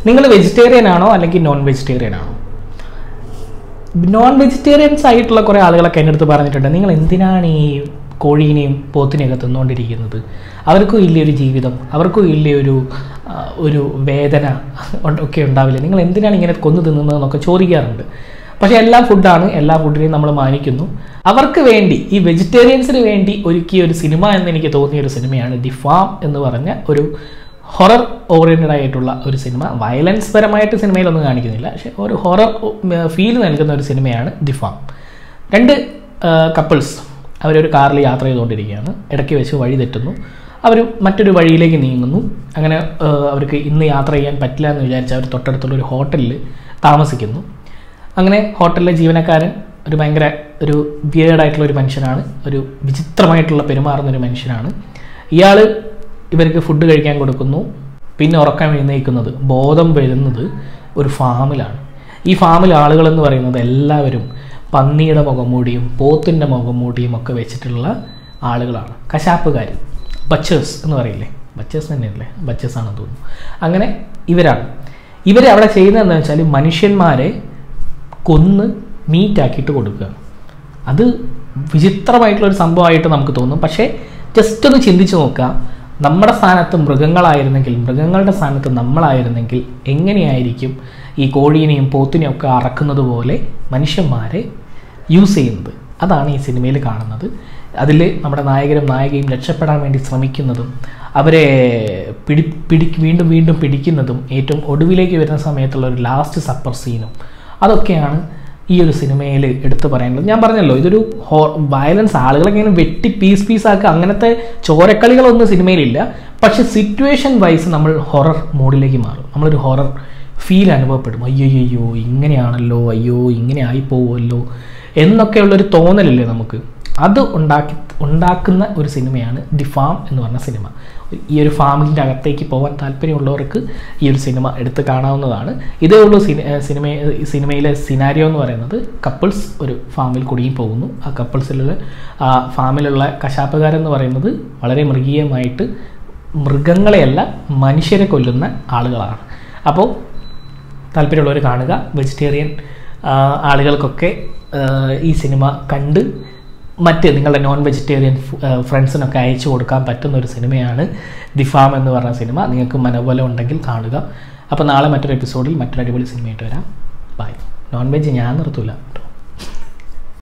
നിങ്ങൾ വെജിറ്റേറിയൻ ആണോ അല്ലെങ്കിൽ നോൺ വെജിറ്റേറിയൻ ആണോ? നോൺ വെജിറ്റേറിയൻസ് ആയിട്ടുള്ള കുറേ ആളുകളൊക്കെ എൻ്റെ അടുത്ത് പറഞ്ഞിട്ടുണ്ട്, നിങ്ങൾ എന്തിനാണ് ഈ കോഴീനെയും പോത്തിനെയൊക്കെ തിന്നുകൊണ്ടിരിക്കുന്നത്? അവർക്കും ഇല്ലേ ഒരു ജീവിതം, അവർക്കും ഇല്ലേ ഒരു വേദന ഒക്കെ ഉണ്ടാവില്ല, നിങ്ങൾ എന്തിനാണ് ഇങ്ങനെ കൊന്നു തിന്നുന്നതെന്നൊക്കെ ചോദിക്കാറുണ്ട്. പക്ഷേ എല്ലാ ഫുഡാണ്, എല്ലാ ഫുഡിനെയും നമ്മൾ മാനിക്കുന്നു. അവർക്ക് വേണ്ടി, ഈ വെജിറ്റേറിയൻസിന് വേണ്ടി ഒരുക്കിയ ഒരു സിനിമ എന്ന് എനിക്ക് തോന്നിയ ഒരു സിനിമയാണ് ദി ഫാം എന്ന് പറഞ്ഞ ഒരു ഹൊറർ ഓറിയൻറ്റഡ് ആയിട്ടുള്ള ഒരു സിനിമ. വയലൻസ് പരമായിട്ട് സിനിമയിലൊന്നും കാണിക്കുന്നില്ല, പക്ഷേ ഒരു ഹൊറർ ഫീൽ നൽകുന്ന ഒരു സിനിമയാണ് ദി ഫാം. 2 കപ്പിൾസ് അവരൊരു കാറിൽ യാത്ര ചെയ്തുകൊണ്ടിരിക്കുകയാണ്. ഇടയ്ക്ക് വെച്ച് വഴി തെറ്റുന്നു, അവർ മറ്റൊരു വഴിയിലേക്ക് നീങ്ങുന്നു. അങ്ങനെ അവർക്ക് ഇന്ന് യാത്ര ചെയ്യാൻ പറ്റില്ല എന്ന് വിചാരിച്ച് അവർ തൊട്ടടുത്തുള്ള ഒരു ഹോട്ടലിൽ താമസിക്കുന്നു. അങ്ങനെ ഹോട്ടലിലെ ജീവനക്കാരൻ ഭയങ്കര ഒരു വിയേർഡായിട്ടുള്ള ഒരു മനുഷ്യനാണ്, ഒരു വിചിത്രമായിട്ടുള്ള പെരുമാറുന്നൊരു മനുഷ്യനാണ്. ഇയാൾ ഇവർക്ക് ഫുഡ് കഴിക്കാൻ കൊടുക്കുന്നു, പിന്നെ ഉറക്കം എഴുന്നേൽക്കുന്നത്, ബോധം വരുന്നത് ഒരു ഫാമിലാണ്. ഈ ഫാമിൽ ആളുകളെന്ന് പറയുന്നത് എല്ലാവരും പന്നിയുടെ മുഖംമൂടിയും പോത്തിൻ്റെ മുഖംമൂടിയും ഒക്കെ വെച്ചിട്ടുള്ള ആളുകളാണ്. കശാപ്പുകാർ, ബച്ചേഴ്സ് എന്ന് പറയില്ലേ, ബച്ചേഴ്സ് തന്നെയല്ലേ, ബച്ചേഴ്സ് ആണെന്ന് തോന്നുന്നു. അങ്ങനെ ഇവർ അവിടെ ചെയ്യുന്നത് എന്താണെന്ന് വെച്ചാൽ മനുഷ്യന്മാരെ കൊന്ന് മീറ്റാക്കിയിട്ട് കൊടുക്കുക. അത് വിചിത്രമായിട്ടുള്ളൊരു സംഭവമായിട്ട് നമുക്ക് തോന്നും. പക്ഷേ ജസ്റ്റ് ഒന്ന് ചിന്തിച്ച് നോക്കുക, നമ്മുടെ സ്ഥാനത്ത് മൃഗങ്ങളായിരുന്നെങ്കിൽ, മൃഗങ്ങളുടെ സ്ഥാനത്ത് നമ്മളായിരുന്നെങ്കിൽ എങ്ങനെയായിരിക്കും ഈ കോഴീനെയും പോത്തിനെയും ഒക്കെ അറക്കുന്നത് പോലെ മനുഷ്യന്മാരെ യൂസ് ചെയ്യുന്നത്. അതാണ് ഈ സിനിമയിൽ കാണുന്നത്. അതിൽ നമ്മുടെ നായകരും നായികയും രക്ഷപ്പെടാൻ വേണ്ടി ശ്രമിക്കുന്നതും അവരെ വീണ്ടും വീണ്ടും പിടിക്കുന്നതും ഏറ്റവും ഒടുവിലേക്ക് വരുന്ന സമയത്തുള്ള ഒരു ലാസ്റ്റ് സപ്പർ സീനും അതൊക്കെയാണ് ഈ ഒരു സിനിമയിൽ എടുത്തു പറയേണ്ടത്. ഞാൻ പറഞ്ഞല്ലോ, ഇതൊരു വയലൻസ്, ആളുകളൊക്കെ ഇങ്ങനെ വെട്ടി പീസാക്കുക, അങ്ങനത്തെ ചോരക്കളികളൊന്നും സിനിമയിലില്ല. പക്ഷെ സിറ്റുവേഷൻ വൈസ് നമ്മൾ ഹൊറർ മോഡിലേക്ക് മാറും, നമ്മളൊരു ഹൊറർ ഫീൽ അനുഭവപ്പെടും. അയ്യോ ഇങ്ങനെയാണല്ലോ, അയ്യോ ഇങ്ങനെ ആയിപ്പോവുമല്ലോ എന്നൊക്കെയുള്ളൊരു തോന്നലില്ലേ നമുക്ക്, അത് ഉണ്ടാക്കുന്ന ഒരു സിനിമയാണ് ദി ഫാം എന്ന് പറഞ്ഞ സിനിമ. ഈ ഒരു ഫാമിലിൻ്റെ അകത്തേക്ക് പോകാൻ താല്പര്യമുള്ളവർക്ക് ഈ ഒരു സിനിമ എടുത്ത് കാണാവുന്നതാണ്. ഇതേ ഉള്ളൂ സിനിമയിലെ സിനാരിയോ എന്ന് പറയുന്നത്. കപ്പിൾസ് ഒരു ഫാമിൽ കുടുങ്ങി പോകുന്നു. ആ ഫാമിലുള്ള കശാപ്പുകാരെന്ന് പറയുന്നത് വളരെ മൃഗീയമായിട്ട് മൃഗങ്ങളെയല്ല മനുഷ്യരെ കൊല്ലുന്ന ആളുകളാണ്. അപ്പോൾ താല്പര്യമുള്ളവർ കാണുക. വെജിറ്റേറിയൻ ആളുകൾക്കൊക്കെ ഈ സിനിമ കണ്ട് മറ്റ് നിങ്ങളുടെ നോൺ വെജിറ്റേറിയൻ ഫ്രണ്ട്സിനൊക്കെ അയച്ചു കൊടുക്കാൻ പറ്റുന്ന ഒരു സിനിമയാണ് ദി ഫാം എന്ന് പറഞ്ഞ സിനിമ. നിങ്ങൾക്ക് മനോബലം ഉണ്ടെങ്കിൽ കാണുക. അപ്പോൾ നാളെ മറ്റൊരു എപ്പിസോഡിൽ മറ്റൊരു അടിപൊളി സിനിമയായിട്ട് വരാം. ബൈ. നോൺ വെജ് ഞാൻ നിർത്തൂല.